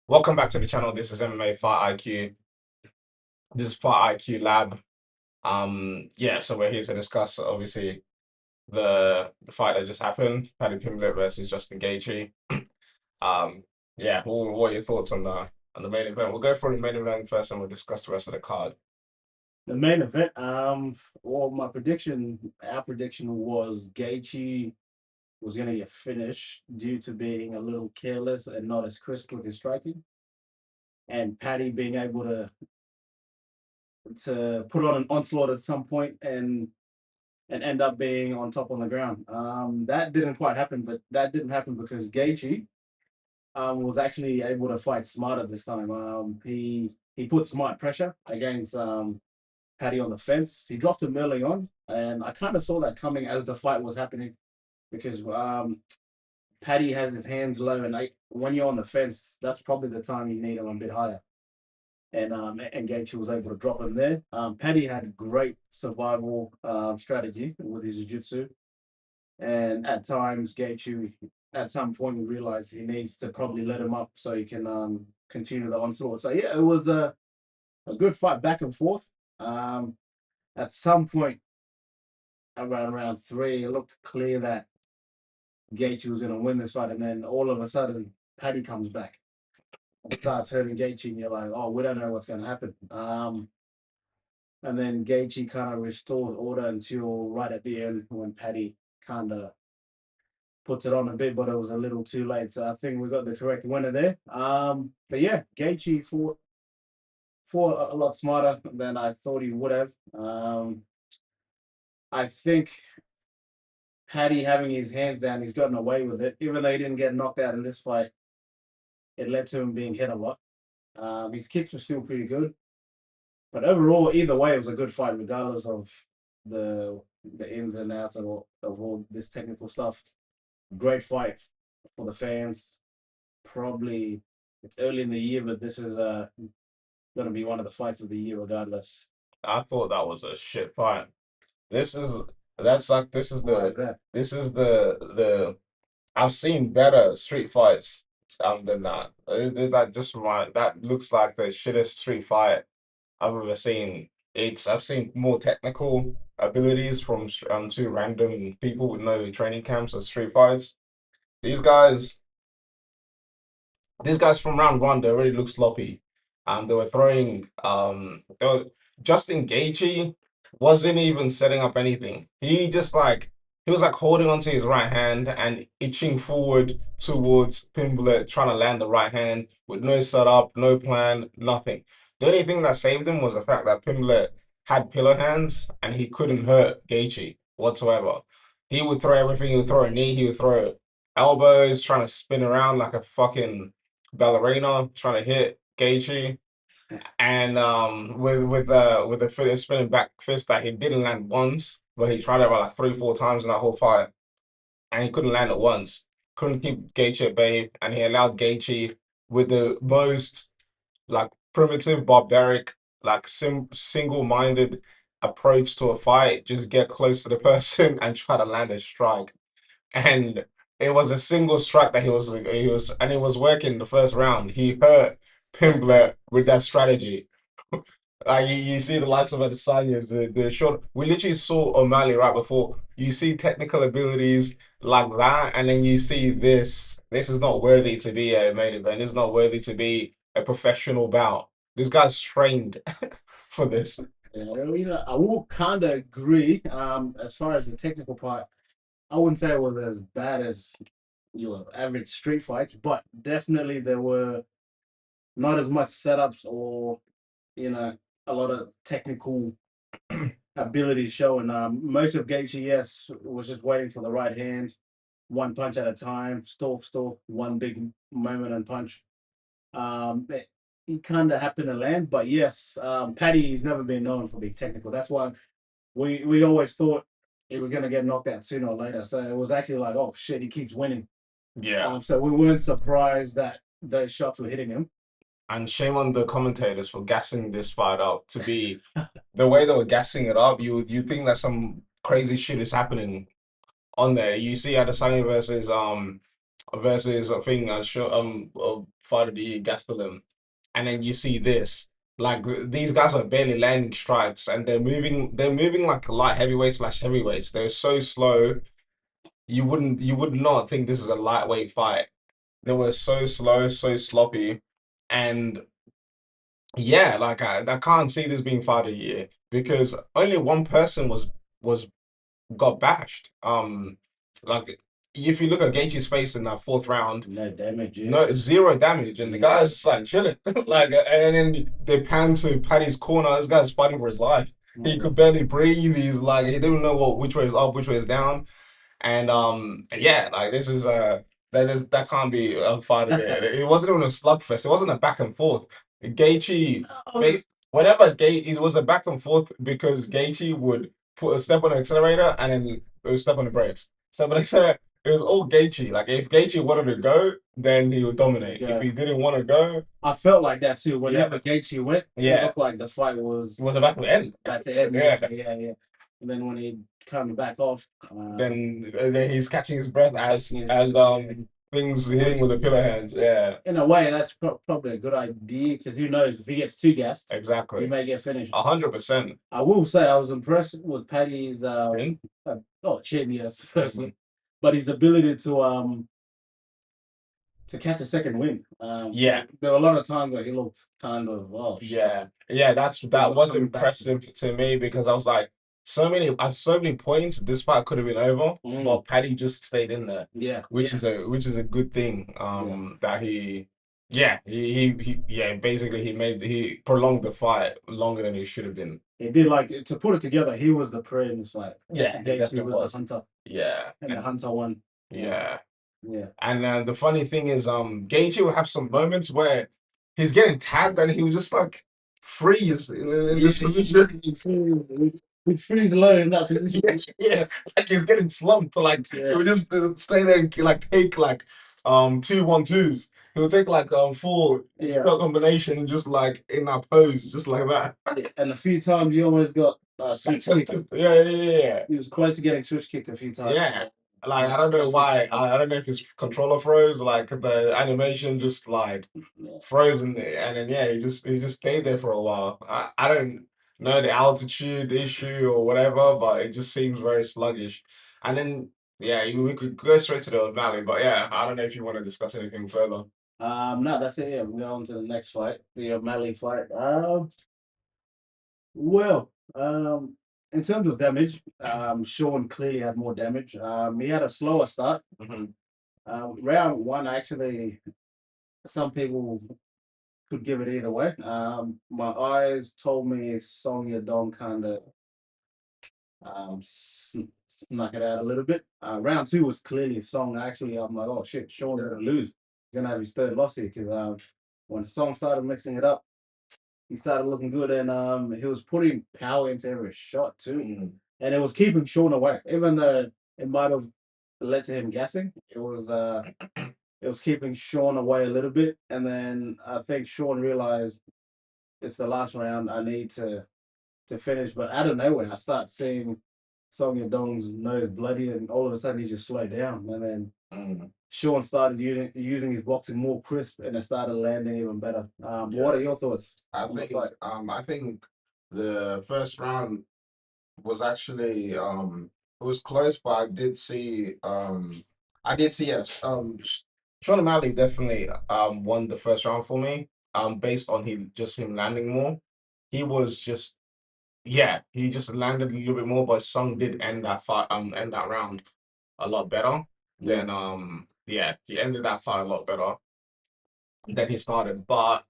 Welcome back to the channel. This is MMA Fight IQ. This is Fight IQ Lab. Yeah, so we're here to discuss obviously the fight that just happened, Paddy Pimblett versus Justin Gaethje. Um, yeah, what are your thoughts on the main event? We'll go through the main event first, and we'll discuss the rest of the card. The main event, well, our prediction was Gaethje was gonna get finished due to being a little careless and not as crisp with his striking, and Paddy being able to put on an onslaught at some point and end up being on top on the ground. That didn't quite happen, but that didn't happen because Gaethje was actually able to fight smarter this time. He put smart pressure against Paddy on the fence. He dropped him early on, and I kind of saw that coming as the fight was happening because Paddy has his hands low, and when you're on the fence, that's probably the time you need him a bit higher. And Gaethje was able to drop him there. Paddy had great survival strategy with his jiu-jitsu, and at times Gaethje, at some point, realized he needs to probably let him up so he can continue the onslaught. So yeah, it was a good fight back and forth. Um, at some point around round three, it looked clear that Gaethje was going to win this fight, and then all of a sudden, Paddy comes back and starts hurting Gaethje, and you're like, oh, we don't know what's going to happen. And then Gaethje kind of restored order until right at the end when Paddy kind of puts it on a bit, but it was a little too late. So I think we got the correct winner there. But yeah, Gaethje fought a lot smarter than I thought he would have. I think Paddy having his hands down, he's gotten away with it. Even though he didn't get knocked out in this fight, it led to him being hit a lot. His kicks were still pretty good, but overall, either way, it was a good fight, regardless of the ins and outs of all this technical stuff. Great fight for the fans. Probably it's early in the year, but this is going to be one of the fights of the year, regardless. I thought that was a shit fight. This is that's like Why is that? this is the I've seen better street fights than that. That looks like the shittest street fight I've ever seen. I've seen more technical abilities from two random people with no training camps or street fights. These guys, these guys from round one, they already look sloppy. They were throwing Justin Gaethje wasn't even setting up anything. He was like holding onto his right hand and itching forward towards Pimblett, trying to land the right hand with no setup, no plan, nothing. The only thing that saved him was the fact that Pimblett had pillow hands and he couldn't hurt Gaethje whatsoever. He would throw everything. He would throw a knee. He would throw elbows, trying to spin around like a fucking ballerina, trying to hit Gaethje. And with the spinning back fist that he didn't land once, but he tried it about like three, four times in that whole fight, and he couldn't land it once. Couldn't keep Gaethje at bay, and he allowed Gaethje with the most like primitive, barbaric, like single-minded approach to a fight. Just get close to the person and try to land a strike. And it was a single strike that and it was working the first round. He hurt Pimblett with that strategy. Like you see the likes of Adesanya, the short. We literally saw O'Malley right before. You see technical abilities like that, and then you see this. This is not worthy to be a main event. This is not worthy to be a professional bout. This guy's trained for this. Yeah, I will kind of agree. As far as the technical part, I wouldn't say it was as bad as your average street fights, but definitely there were not as much setups or you know a lot of technical abilities showing. Most of Gaethje, yes, was just waiting for the right hand, one punch at a time, stalk, one big moment and punch. He kind of happened to land, but yes, Paddy's never been known for being technical. That's why we always thought he was going to get knocked out sooner or later. So it was actually like, oh shit, he keeps winning. Yeah. So we weren't surprised that those shots were hitting him. And shame on the commentators for gassing this fight up to be the way they were gassing it up. You think that some crazy shit is happening on there. You see Adesanya versus versus I think I show Fight of the Year Gastelum, and then you see this. Like these guys are barely landing strikes, and they're moving like light heavyweights slash heavyweights. They're so slow. You would not think this is a lightweight fight. They were so slow, so sloppy, and yeah, like I can't see this being Fight of the Year because only one person was got bashed. Like if you look at Gaethje's face in that fourth round, No damage, yeah. no zero damage, and the Yeah. guy's just like chilling. Like, and then they pan to Paddy's corner. This guy's fighting for his life. He could barely breathe. He's like he didn't know which way is up, which way is down. And yeah, like this is that can't be a fight of it. It wasn't even a slugfest. It wasn't a back and forth. Gaethje, Oh, whenever Gaethje, it was a back and forth because Gaethje would put a step on the accelerator and then it would step on the brakes. Step on the accelerator. It was all Gaethje. Like if Gaethje wanted to go, then he would dominate. If yeah. he didn't want to go, I felt like that too. yeah, Whenever Gaethje went, it yeah, looked like the fight was it was about to end. about to end. Yeah. Yeah. And then when he coming back off, Then he's catching his breath as things hitting with the pillow hands. Yeah, in a way, that's probably a good idea because who knows if he gets too gassed, he exactly. may get finished. 100%. I will say I was impressed with Paddy's Chin? not chin, yes, firstly, but his ability to catch a second win. Yeah, There were a lot of times where he looked kind of oh shit. yeah. That was was coming back. impressive to me because I was like, at so many points, this fight could have been over, but Paddy just stayed in there, Yeah, which is a good thing. That basically he prolonged the fight longer than it should have been. he did like to put it together. He was the prey in this fight. Yeah, he Gaethje definitely was was. the hunter, Yeah, and the hunter won. yeah. Yeah. And the funny thing is, Gaethje will have some moments where he's getting tagged and he will just like freeze in this position. We freeze low in that position. Yeah, like he's getting slumped. Like he would just stay there and like take like 2-1-2s. He'll take like four shot combination just like in that pose, just like that. Yeah. And a few times you almost got switch kicked. Yeah. He was close to getting switch kicked a few times. Yeah. Like I don't know why. I don't know if his controller froze, like the animation just like frozen, and then yeah, he just stayed there for a while. I don't know the altitude issue or whatever, but it just seems very sluggish. And then yeah, we could go straight to the O'Malley, but yeah, I don't know if you want to discuss anything further. No, that's it. Yeah, we go on to the next fight, the O'Malley fight. Well, in terms of damage, Sean clearly had more damage. He had a slower start. Mhm. Round one, actually, some people could give it either way. My eyes told me Song Yadong kind of snuck it out a little bit. Round two was clearly Song. Actually, I'm like, oh shit, Sean's gonna lose. He's gonna have his third loss here because when Song started mixing it up, he started looking good and he was putting power into every shot too. And it was keeping Sean away. Even though it might have led to him gassing, it was keeping Sean away a little bit. And then I think Sean realized it's the last round. I need to finish. But out of nowhere, I start seeing Song Yadong's nose bloody, and all of a sudden he just slowed down. And then Sean started using his boxing more crisp, and it started landing even better. What are your thoughts? I think the first round was actually it was close, but I did see yes Sean O'Malley definitely won the first round for me based on him landing more. He was just he just landed a little bit more, but Sung did end that round a lot better than he ended that fight a lot better than he started. But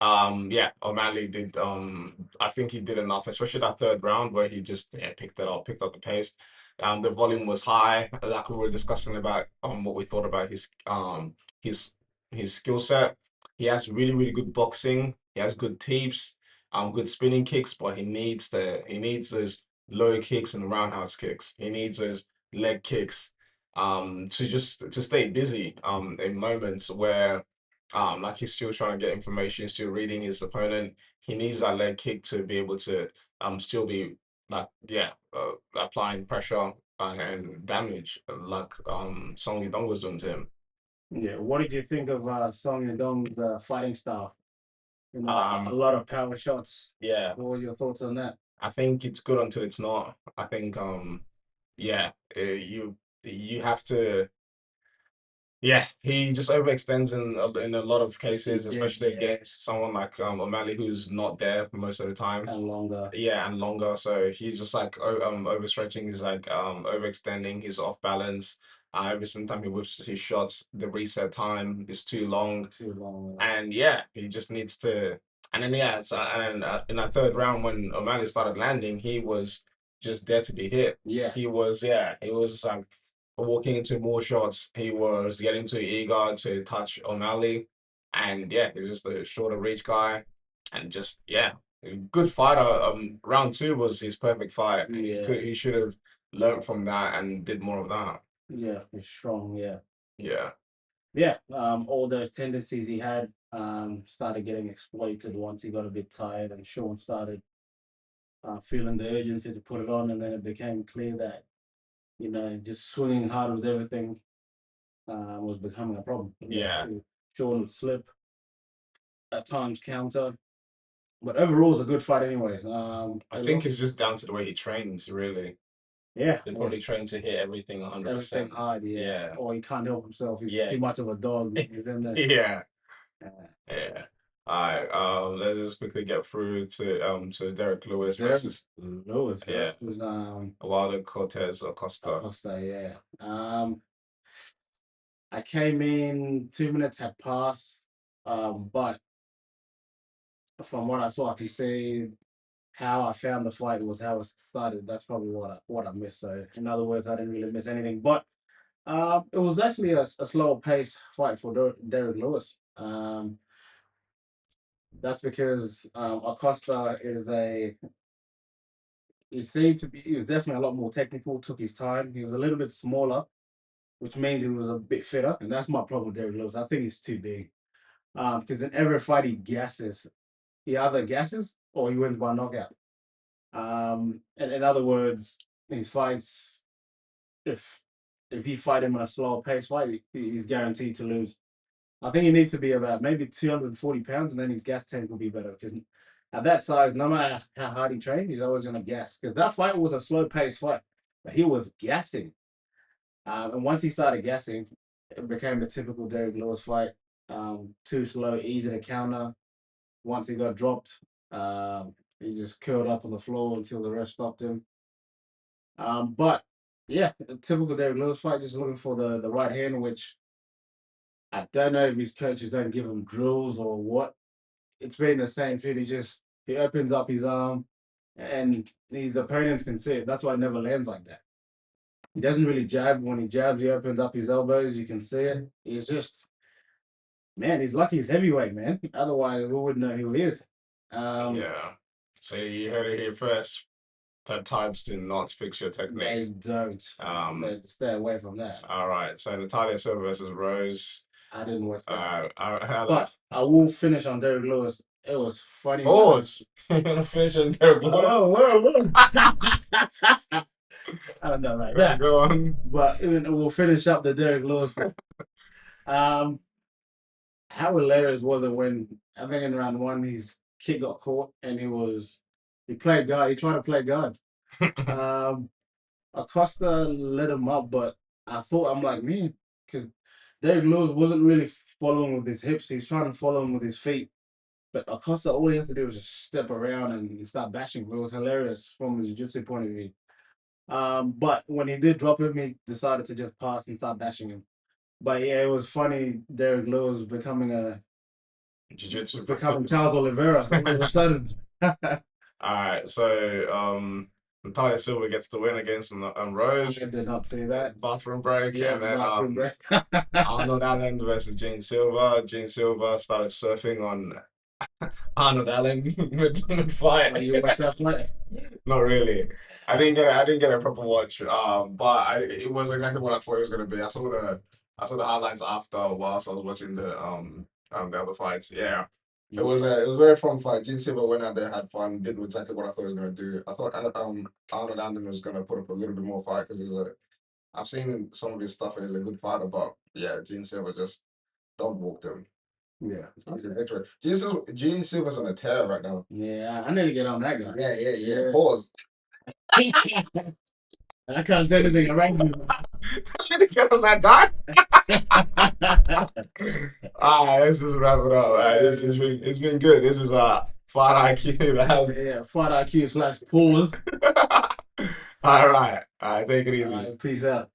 yeah, O'Malley did. I think he did enough, especially that third round where he just picked up the pace. The volume was high, like we were discussing about what we thought about his his skill set. He has really really good boxing. He has good teeps, good spinning kicks, but he needs those low kicks and roundhouse kicks. He needs those leg kicks, to stay busy in moments where like he's still trying to get information, still reading his opponent. He needs that leg kick to be able to still be like applying pressure and damage like Song Yadong was doing to him. Yeah. What did you think of Song Yadong's fighting style? You know, a Um, lot of power shots. yeah, What were your thoughts on that? I think it's good until it's not. I think yeah, you have to. Yeah, he just overextends in a lot of He cases, did, especially yeah, against someone like O'Malley who's not there most of the time. and longer. Yeah, and longer. So he's just like overstretching. He's like overextending. He's off balance. Every single time he whips his shots, the reset time is too long. Too long. And yeah, he just needs to. And then yeah, so, and then in that third round when O'Malley started landing, he was just there to be hit. Yeah, He was like walking into more shots. He was getting too eager to touch O'Malley, and yeah, he was just a shorter reach guy, and just yeah, a good fighter. Round two was his perfect fight. yeah, He should have learned from that and did more of that. yeah. He's strong. Yeah, Yeah, yeah. All those tendencies he had started getting exploited once he got a bit tired, and Sean started feeling the urgency to put it on, and then it became clear that just swinging hard with everything was becoming a problem. Yeah, yeah. Sean would slip at times, counter, but overall, it's a good fight, anyways. I think it's just down to the way he trains, really. Yeah, They or probably train to hit everything everything 100%. hard. Yeah, Yeah, or he can't help himself. He's yeah, too much of a dog. He's in there. yeah, Uh, yeah. All right, let's just quickly get through to Derek Lewis Derek versus Lewis yeah versus Wilder Cortez Acosta. Acosta. Yeah. I came in, 2 minutes had passed. But from what I saw, I can see how I found the fight was how it started. That's probably what I missed. So in other words, I didn't really miss anything. But it was actually a slower pace fight for Derek Lewis. That's because Acosta is a he seemed to be he was definitely a lot more technical. Took his time. He was a little bit smaller, which means he was a bit fitter. And that's my problem with Derek Lewis. I think he's too big. Because in every fight he gasses, he either gasses or he wins by knockout. And in other words, these fights, if if you fight him in a slower pace fight, he's guaranteed to lose. I think he needs to be about maybe 240 pounds, and then his gas tank will be better. Because at that size, no matter how hard he trains, he's always going to gas. Because that fight was a slow pace fight, but he was gassing. And once he started gassing, it became a typical Derrick Lewis fight. Too slow, easy to counter. Once he got dropped, he just curled up on the floor until the ref stopped him. But yeah, a typical Derrick Lewis fight, just looking for the right hand, which I don't know if his coaches don't give him drills or what. It's been the same shit. He opens up his arm and his opponents can see it. That's why it never lands like that. He doesn't really jab. When he jabs, he opens up his elbows. You can see it. He's just man, he's lucky he's heavyweight, man. Otherwise, we wouldn't know who he is. Um, Yeah. So you heard it here first. Peptides do not fix your they technique. don't. They stay away from that. All right. So Natalia Silva versus Rose. I didn't watch that. I But I will finish on Derrick Lewis. It was funny. pause. You're gonna finish on Derek Lewis. Whoa. I don't know like that. Go on. But we'll finish up the Derrick Lewis fight. Um, how hilarious was it when I think in round one his kick got caught and he played guard. He tried to play guard. Um, Acosta let him up, but I'm like, man, because Derrick Lewis wasn't really following with his hips. He's trying to follow him with his feet. But Acosta, all he has to do is just step around and start bashing. It was hilarious from a jiu-jitsu point of view. But when he did drop him, he decided to just pass and start bashing him. But yeah, it was funny. Derek Lewis Jiu-Jitsu. becoming Charles Oliveira all of a sudden. All right. So Natalia Silva gets the win against Rose. I did not see that. Bathroom break. Yeah, And then bathroom break. Arnold Allen versus Gene Silva. Gene Silva started surfing on Arnold Allen mid fight. You watch that fight? Not really. I didn't get a proper watch. But it was exactly what I thought it was gonna be. I saw the highlights after whilst I was watching the other fights. Yeah. It was a very fun fight. Gene Silva went out there, had fun, did exactly what I thought he was gonna do. I thought Arnold Allen was gonna put up a little bit more fight because I've seen some of his stuff and he's a good fighter, but yeah, Gene Silver just dog walked him. Yeah. That's a victory. Gene Silver's on a tear right now. Yeah, I need to get on that guy. Yeah. Pause. I can't say anything around you. I need to get on that guy. All right, let's just wrap it up. All right, it's been good. This is Fight IQ. Yeah, Fight IQ / pause. All right, take it easy. Peace out.